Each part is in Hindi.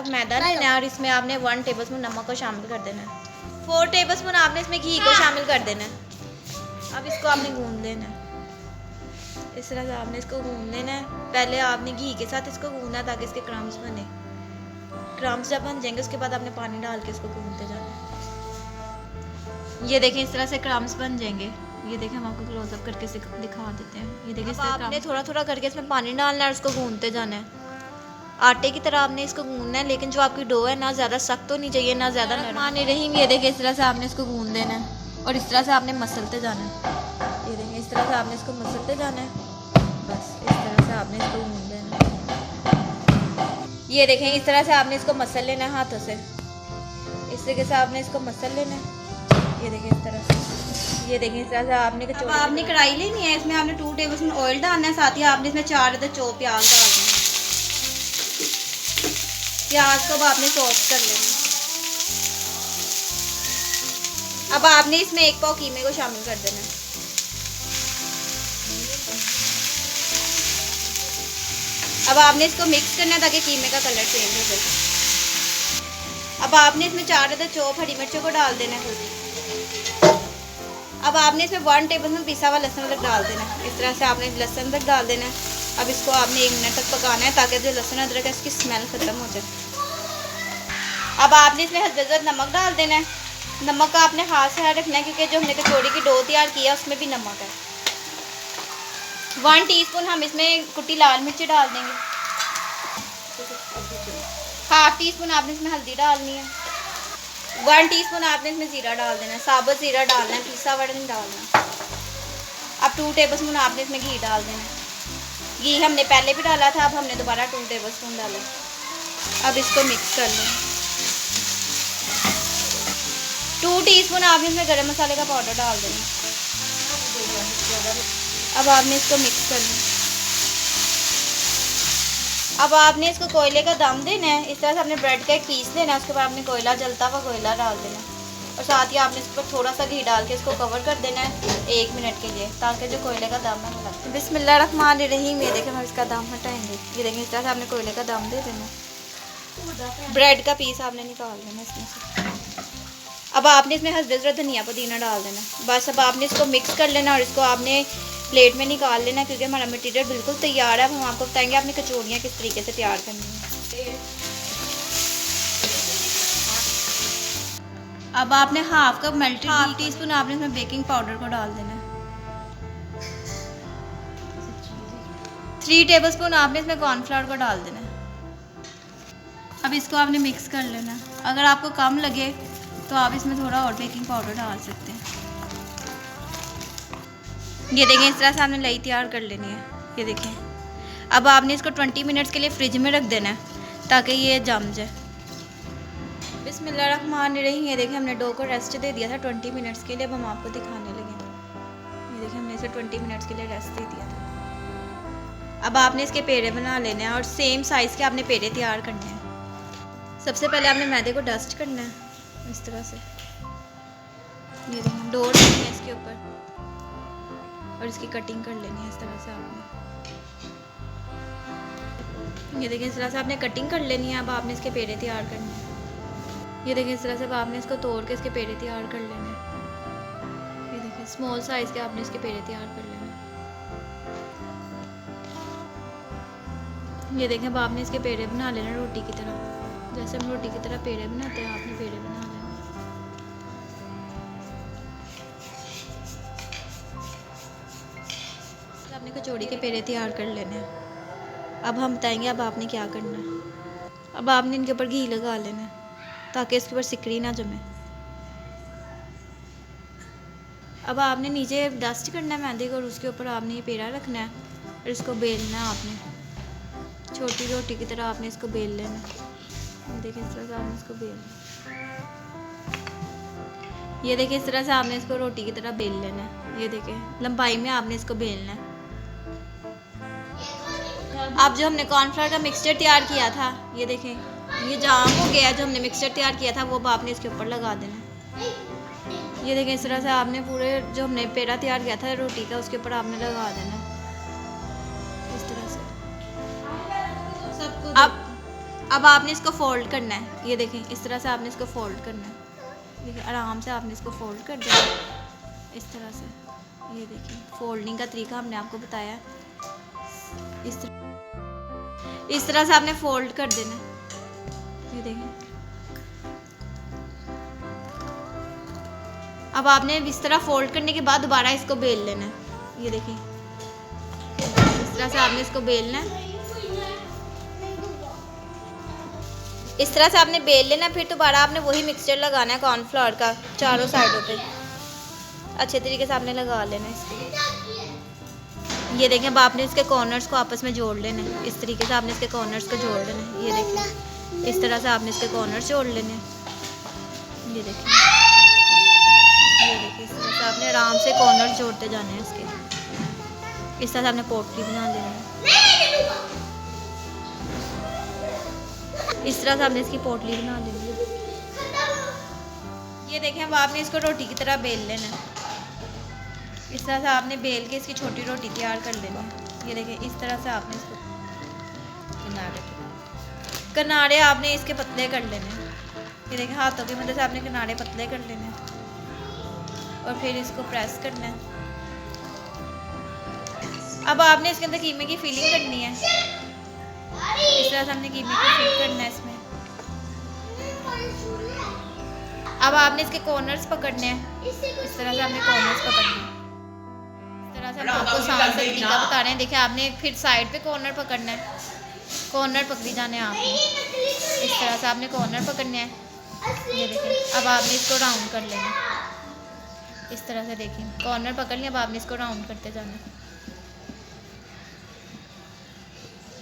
कप मैदा लेना है और इसमें आपने 1 टेबलस्पून नमक को शामिल कर देना है। 4 टेबलस्पून आपने इसमें घी को शामिल कर देना है। अब इसको आपने गूंद लेना है। इस तरह से आपने इसको गूंद लेना है। पहले आपने घी के साथ इसको गूंदना है ताकि इसके क्रम्स बने। क्रम्स जब बन जाएंगे उसके बाद आपने पानी डाल के इसको गूंदते जाना है। ये देखें इस तरह से क्रम्स बन जाएंगे। ये देखें हम आपको क्लोजअप करके दिखा देते हैं। ये देखें आपने थोड़ा थोड़ा करके इसमें पानी डालना है और इसको गूंदते जाना है। आटे की तरह आपने इसको गूंदना है, लेकिन जो आपकी डो है ना ज़्यादा सख्त होनी चाहिए ना ज़्यादा नरम। रहीम ये देखें इस तरह से आपने इसको गूंद देना है और इस तरह से आपने मसलते जाना है। ये देखें इस तरह से आपने इसको मसलते जाना है। बस इस तरह से आपने इसको गूंद देना है। ये देखें इस तरह से आपने इसको मसल लेना है हाथों से। इस तरीके से आपने इसको मसल लेना है। ये देखें इस तरह से। ये देखें इस तरह से आपने कढ़ाई लेनी है। इसमें आपने 2 टेबलस्पून ऑयल डालना है। साथ ही आपने इसमें 4 अदद चॉप प्याज डालना है। प्याज को अब आपने सॉफ्ट कर लेना है। अब आपने इसमें 1 पाव कीमे को शामिल कर देना है। अब आपने इसको मिक्स करना है ताकि कीमे का कलर चेंज हो जाए। अब आपने इसमें 4 अदद चॉप हरी मिर्चों को डाल देना है। अब आपने इसमें 1 टेबलस्पून पिसा हुआ लहसुन अदरक डाल देना है। इस तरह से आपने लहसुन अदरक डाल देना है। अब इसको आपने 1 मिनट तक पकाना है ताकि जो लहसुन अदरक है इसकी स्मेल ख़त्म हो जाए। अब आपने इसमें हल्दी नमक डाल देना है। नमक का आपने हाथ से हाथ रखना है क्योंकि जो हमने कचौड़ी की डो तैयार किया उसमें भी नमक है। 1 टीस्पून हम इसमें कुटी लाल मिर्ची डाल देंगे। 1/2 टीस्पून आपने इसमें हल्दी डालनी है। 1 टीस्पून आपने इसमें ज़ीरा डाल देना है। साबुत ज़ीरा डालना है, पिसा हुआ नहीं डालना। अब 2 टेबलस्पून आपने इसमें घी डाल देना है। घी हमने पहले भी डाला था, अब हमने दोबारा 2 टेबलस्पून डाला। अब इसको मिक्स कर लें। 2 टीस्पून आपने इसमें गरम मसाले का पाउडर डाल देना। अब आपने इसको मिक्स कर लें। अब आपने इसको कोयले का दम देना है। इस तरह से आपने ब्रेड का एक पीस लेना है। उसके बाद आपने कोयला जलता हुआ कोयला डाल देना है और साथ ही आपने इस पर थोड़ा सा घी डाल के इसको कवर कर देना है 1 मिनट के लिए ताकि जो कोयले का दम है वो लगे। बिस्मिल्लाहिर्रहमानिर्रहीम। ये देखें हम इसका दम हटाएंगे। ये देखें इस तरह से आपने कोयले का दम दे देना। ब्रेड का पीस आपने निकाल देना इसमें से। अब आपने इसमें हल्दी धनिया पुदीना डाल देना। बस अब आपने इसको मिक्स कर लेना और इसको आपने प्लेट में निकाल लेना क्योंकि हमारा मटेरियल बिल्कुल तैयार है। अब हम आपको बताएंगे आपने कचौड़ियाँ किस तरीके से तैयार करनी है। अब आपने हाफ कप मेल्टेड टीस्पून आपने इसमें बेकिंग पाउडर को डाल देना है। 3 टेबलस्पून आपने इसमें कॉर्नफ्लावर को डाल देना है। अब इसको आपने मिक्स कर लेना। अगर आपको कम लगे तो आप इसमें थोड़ा और बेकिंग पाउडर डाल सकते हैं। ये देखें इस तरह से आपने लई तैयार कर लेनी है। ये देखें अब आपने इसको 20 मिनट्स के लिए फ्रिज में रख देना है ताकि ये जम जाए। बिस्मिल्लाहिर्रहमानिर्रहीम। ये देखें हमने डो को रेस्ट दे दिया था 20 मिनट्स के लिए। अब हम आपको दिखाने लगे। ये देखें हमने इसे 20 मिनट्स के लिए रेस्ट दे दिया था। अब आपने इसके पेड़े बना लेने हैं और सेम साइज़ के आपने पेड़े तैयार करने हैं। सबसे पहले आपने मैदे को डस्ट करना है इस तरह से। ये देखें डो रखनी है इसके ऊपर और इसकी कटिंग कर लेनी है इस तरह से आपने। ये देखें इस तरह से आपने कटिंग कर लेनी है। अब आपने इसके पेड़े तैयार करने हैं। ये देखें इस तरह से अब आपने इसको तोड़ के इसके पेड़े तैयार कर लेने हैं। ये देखें स्मॉल साइज़ के आपने इसके पेड़े तैयार कर लेने हैं। ये देखें अब आपने इसके पेड़े बना लेना रोटी की तरह। जैसे हम रोटी की तरह पेड़े बनाते हैं आपने पेड़े बना लेना। आपने कचौड़ी के पेड़े तैयार कर लेने हैं। अब हम बताएंगे अब आपने क्या करना है। अब आपने इनके ऊपर घी लगा लेना है ताकि इसके ऊपर सिकड़ी ना जमे। अब आपने नीचे डस्ट करना है मैदे को और उसके ऊपर आपने ये पेड़ा रखना है और इसको बेलना है। आपने छोटी रोटी की तरह आपने इसको बेल लेना है। देखिए इस तरह से आपने इसको बेलना। ये देखिए इस तरह से आपने इसको रोटी की तरह बेल लेना है। ये देखें लंबाई में आपने इसको बेलना है। अब जो हमने कॉर्नफ्लावर का मिक्सचर तैयार किया था ये देखें ये जाम हो गया। जो हमने मिक्सचर तैयार किया था वो अब आपने इसके ऊपर लगा देना है। ये देखें इस तरह से आपने पूरे जो हमने पेड़ा तैयार किया था रोटी का उसके ऊपर आपने लगा देना है इस तरह से। अब आपने इसको फोल्ड करना है, ये देखें इस तरह से आपने इसको फोल्ड करना है। देखिए आराम से आपने इसको फोल्ड कर देना है इस तरह से। ये देखिए फोल्डिंग का तरीका हमने आपको बताया। इस तरह से आपने फोल्ड कर देना है, ये देखें। अब आपने इस तरह फोल्ड करने के बाद दोबारा इसको बेल लेना है, ये देखिए इस तरह से आपने इसको बेलना है। इस तरह से आपने बेल लेना, फिर दोबारा आपने वही मिक्सचर लगाना है कॉर्नफ्लोर का चारों साइडों पे अच्छे तरीके से आपने लगा लेना है इसको। ये देखें अब आपने इसके कॉर्नर्स को आपस में जोड़ लेना है, इस तरीके से आपने इसके कॉर्नर्स को जोड़ लेना है। ये देखें इस तरह से आपने इसके कॉर्नर्स जोड़ लेने हैं। ये देखिए इस तरह से आपने आराम से कॉर्नर्स जोड़ते जाने हैं इसके। इस तरह से आपने पोटली बना लेनी है, इस तरह से आपने इसकी पोटली बना लेनी है। ये देखें अब आपने इसको रोटी की तरह बेल लेना है। इस तरह से आपने बेल के इसकी छोटी रोटी तैयार कर लेनी है। ये देखें इस तरह से आपने इसको किनारे आपने इसके पतले कर लेने हैं। ये देखें हाथों की मदद से आपने किनारे पतले कर लेने हैं और फिर इसको प्रेस करना है। अब आपने इसके अंदर कीमे की फिलिंग करनी है। इस तरह से हमने कीमे को फिल करना है इसमें। अब आपने इसके कॉर्नर्स पकड़ने हैं, इस तरह से आपने कॉर्नर्स पकड़ने हैं। इस तरह से हम आपको आसान सा तरीका बता रहे हैं। देखिए आपने फिर साइड पे कॉर्नर पकड़ना है, कॉर्नर पकड़ी जाने हैं आपने। इस तरह से आपने कॉर्नर पकड़ने हैं। ये देखिए अब आपने इसको राउंड कर लेना है। इस तरह से देखिए कॉर्नर पकड़ लिया, अब आपने इसको राउंड करते जाना है।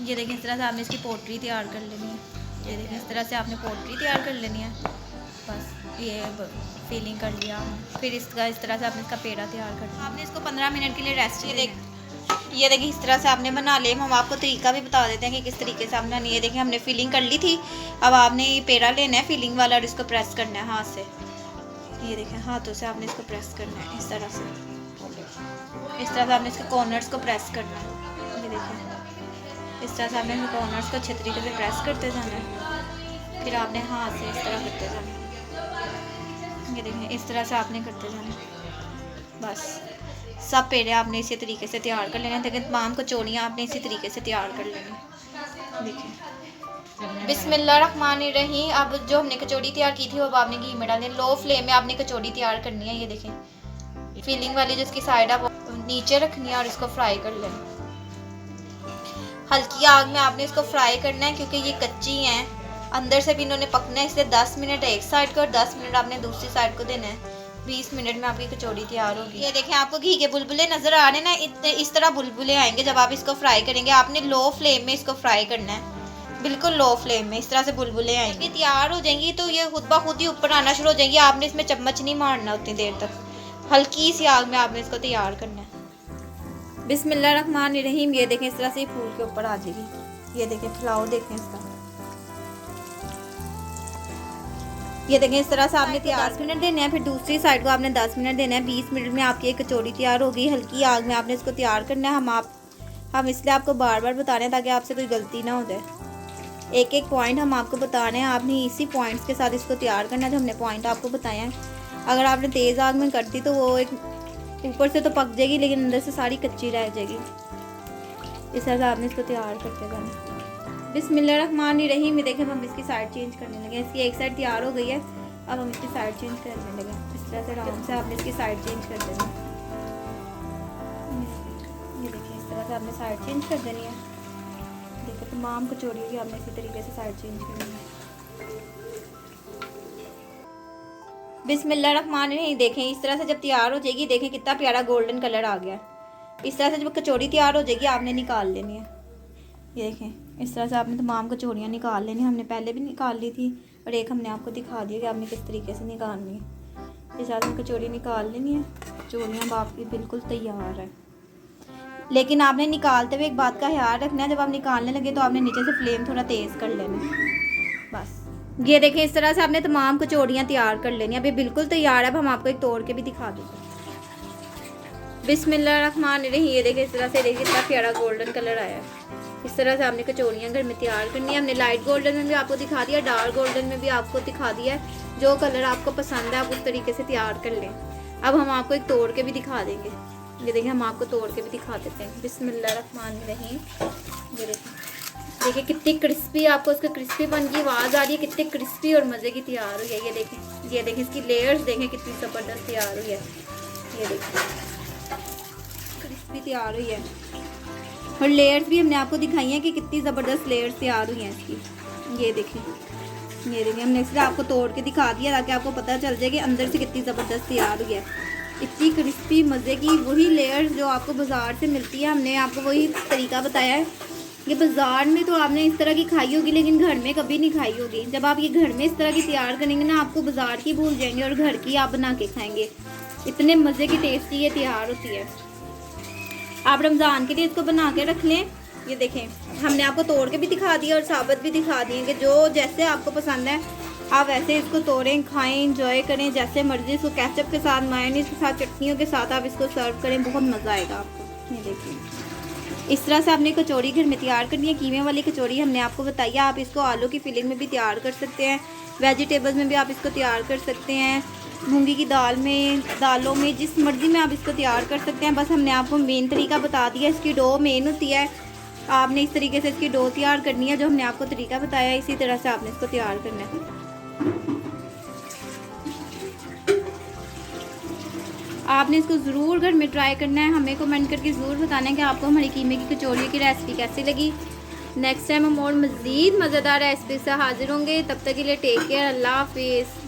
ये देखिए इस तरह से आपने इसकी पोट्री तैयार कर लेनी है। ये देखिए इस तरह से आपने पोट्री तैयार कर लेनी है। बस ये फीलिंग कर लिया। फिर इसका इस तरह से आपने इसका पेड़ा तैयार कर लिया। आपने इसको 15 मिनट के लिए रेस्ट ये देखिए इस तरह से आपने बना ले। हम आपको तरीका भी बता देते हैं कि किस तरीके से आपने बनानी है। ये देखिए हमने फीलिंग कर ली थी। अब आपने ये पेड़ा लेना है फीलिंग वाला और इसको प्रेस करना है हाथ से। ये देखें हाथों से आपने इसको प्रेस करना है इस तरह से। इस तरह से आपने इसके कॉर्नर्स को प्रेस करना है। ये देखिए इस तरह से आपने कॉर्नर्स को अच्छे तरीके से प्रेस करते जाना है। फिर आपने हाथ से इस तरह करते जाना है। ये देखें इस तरह से आपने करते जाना है। बस सब पेड़े आपने इसी तरीके से तैयार कर लेने। देखिए तमाम कचौड़ियाँ आपने इसी तरीके से तैयार कर लेनी। देखिए बिस्मिल्लाहिर्रहमानिर्रहीम। अब जो हमने कचौड़ी तैयार की थी वो अब आपने घी में डालनी है। लो फ्लेम में आपने कचौड़ी तैयार करनी है। ये देखें फीलिंग वाली जो इसकी साइड है वो नीचे रखनी है और इसको फ्राई कर लेना। हल्की आग में आपने इसको फ्राई करना है क्योंकि ये कच्ची हैं, अंदर से भी इन्होंने पकना है। इसलिए 10 मिनट एक साइड को और 10 मिनट आपने दूसरी साइड को देना है। 20 मिनट में आपकी कचौड़ी तैयार होगी। ये देखें आपको घी के बुलबुले नज़र आ रहे हैं ना, इस तरह बुलबुले आएंगे जब आप इसको फ्राई करेंगे। आपने लो फ्लेम में इसको फ्राई करना है, बिल्कुल लो फ्लेम में। इस तरह से बुलबुले आएंगे। ये तैयार हो जाएंगी तो ये खुद ब खुद ही ऊपर आना शुरू हो जाएंगी। आपने इसमें चम्मच नहीं मारना उतनी देर तक, हल्की सी आग में आपने इसको तैयार करना है। बिस्मिल्लाहिर्रहमानिर्रहीम। ये देखें इस तरह से फूल के ऊपर आ जाएगी। ये देखें फुलाव देखें इसका। ये देखें इस तरह से आपने 10 मिनट देने हैं। फिर दूसरी साइड को आपने 10 मिनट देना है। 20 मिनट में आपकी एक कचौड़ी तैयार होगी। हल्की आग में आपने इसको तैयार करना है। हम इसलिए आपको बार बार बता रहे हैं ताकि आपसे कोई गलती ना हो जाए। एक एक पॉइंट हम आपको बता रहे हैं, आपने इसी पॉइंट्स के साथ इसको तैयार करना है जो हमने पॉइंट आपको बताए हैं। अगर आपने तेज़ आग में कर दी तो वो एक ऊपर से तो पक जाएगी लेकिन अंदर से सारी कच्ची रह जाएगी। इस तरह से आपने इसको तैयार करते जाना। बिस्मिल्लाहिर्रहमानिर्रहीम। में देखें हम इसकी साइड चेंज करने लगे। इसकी एक साइड तैयार हो गई है, अब हम इसकी साइड चेंज करने लगे। इस तरह से आराम से आपने इसकी साइड चेंज कर देनी। ये देखिए इस तरह से आपने साइड चेंज कर देनी है। देखिए तमाम कचौड़ियों की आपने इसी तरीके से साइड चेंज करनी है। बिस्मिल्लाहिर्रहमानिर्रहीम। देखें इस तरह से जब तैयार हो जाएगी, देखें कितना प्यारा गोल्डन कलर आ गया। इस तरह से जब कचौड़ी तैयार हो जाएगी आपने निकाल लेनी है। ये देखें इस तरह से आपने तमाम कचौड़ियाँ निकाल लेनी। हमने पहले भी निकाल ली थी और एक हमने आपको दिखा दिया कि आपने किस तरीके से निकालनी है। इस तरह से कचौड़ी निकाल लेनी है। कचौड़ियाँ अब आपकी बिल्कुल तैयार है। लेकिन आपने निकालते हुए एक बात का ख्याल रखना है, जब आप निकालने लगे तो आपने नीचे से फ्लेम थोड़ा तेज़ कर लेना है। बस ये देखें इस तरह से आपने तमाम कचौड़ियाँ तैयार कर लेनी है। अभी बिल्कुल तैयार है। अब हम आपको एक तोड़ के भी दिखा देंगे। बिस्मिल्लाहिर्रहमानिर्रहीम। ये देखें इस तरह से, देखिए इतना प्यारा गोल्डन कलर आया है। इस तरह से आपने कचौड़ियाँ घर में तैयार करनी है। हमने लाइट गोल्डन में भी आपको दिखा दिया, डार्क गोल्डन में भी आपको दिखा दिया है। जो कलर आपको पसंद है आप उस तरीके से तैयार कर लें। अब हम आपको एक तोड़ के भी दिखा देंगे। ये देखिए हम आपको तोड़ के भी दिखा देते हैं। बिस्मिल्लाहिर्रहमानिर्रहीम। ये देखिए कितनी क्रिस्पी, आपको उसका क्रिस्पीपन की आवाज़ आ रही है, कितनी क्रिस्पी और मज़े की तैयार हुई है। ये देखें इसकी लेयर्स देखें कितनी ज़बरदस्त तैयार हुई है। ये देखिए क्रिस्पी तैयार हुई है और लेयर्स भी हमने आपको दिखाई हैं कि कितनी ज़बरदस्त लेयर्स तैयार हुई हैं इसकी। ये देखिए हमने इसलिए आपको तोड़ के दिखा दिया ताकि आपको पता चल जाए कि अंदर से कितनी ज़बरदस्त तैयार हुई है। इतनी क्रिस्पी मज़े की वही लेयर्स जो आपको बाज़ार से मिलती है, हमने आपको वही तरीका बताया है। ये बाज़ार में तो आपने इस तरह की खाई होगी लेकिन घर में कभी नहीं खाई होगी। जब आप ये घर में इस तरह की तैयार करेंगे ना, आपको बाज़ार की भूल जाएंगे और घर की आप बना के खाएंगे। इतने मज़े की टेस्टी ये तैयार होती है। आप रमज़ान के लिए इसको बना के रख लें। ये देखें हमने आपको तोड़ के भी दिखा दिया और साबुत भी दिखा दिए कि जो जैसे आपको पसंद है आप वैसे इसको तोड़ें, खाएं, इंजॉय करें जैसे मर्जी। इसको केचप के साथ, मायोनीज के साथ, चटनियों के साथ आप इसको सर्व करें, बहुत मज़ा आएगा आपको। ये देखिए इस तरह से आपने कचौड़ी घर में तैयार करनी है। कीमे वाली कचौड़ी हमने आपको बताई है। आप इसको आलू की फिलिंग में भी तैयार कर सकते हैं, वेजिटेबल्स में भी आप इसको तैयार कर सकते हैं, मूंगी की दाल में, दालों में, जिस मर्ज़ी में आप इसको तैयार कर सकते हैं। बस हमने आपको मेन तरीका बता दिया। इसकी डो मेन होती है, आपने इस तरीके से इसकी डो तैयार करनी है जो हमने आपको तरीका बताया है, इसी तरह से आपने इसको तैयार करना है। आपने इसको ज़रूर घर में ट्राई करना है। हमें कमेंट करके ज़रूर बताना है कि आपको हमारी कीमे की कचौड़ी की रेसिपी कैसी लगी। नेक्स्ट टाइम हम और मज़ीद मज़ेदार रेसिपी से हाजिर होंगे। तब तक के लिए टेक केयर, अल्लाह हाफिज़।